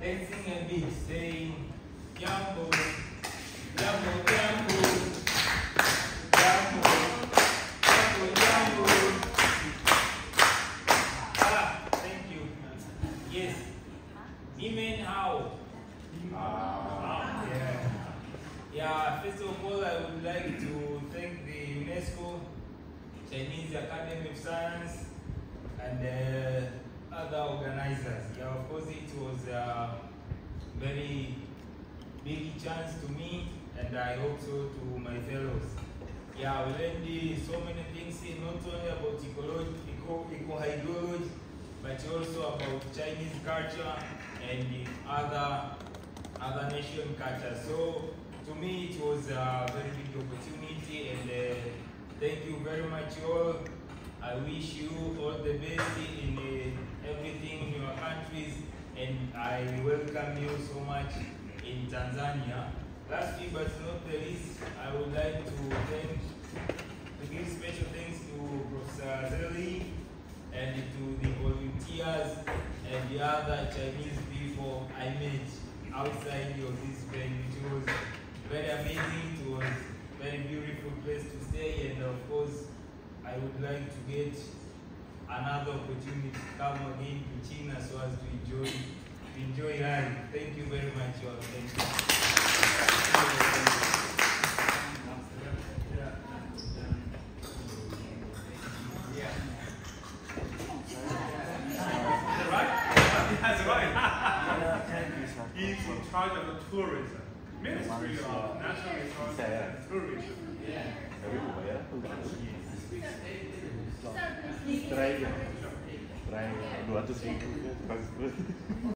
dancing a bit, saying, Jambo, Jambo, Jambo, Jambo, Jambo, Jambo. Ah, thank you. Yes. Imen how? Yeah. Yeah, first of all, I would like to thank the UNESCO, Chinese Academy of Science, and other organizers. Yeah, of course, it was a very big chance to me, and I hope so to my fellows. Yeah, we learned so many things here, not only about eco-hydrology, but also about Chinese culture and other nation culture. So to me, it was a very big opportunity, and thank you very much all. I wish you all the best in everything in your countries, and I welcome you so much in Tanzania. Lastly but not the least, I would like to give special thanks to Professor Zeli and to the volunteers and the other Chinese people I met outside of this venue. It was very amazing. It was a very beautiful place to stay, and of course, I would like to get another opportunity to come again to China so as to enjoy life. Thank you very much, all. Thank you. That's right. He's in charge of the tourism. Ministry of National Resources and Tourism. Yeah. Try 200 ribu.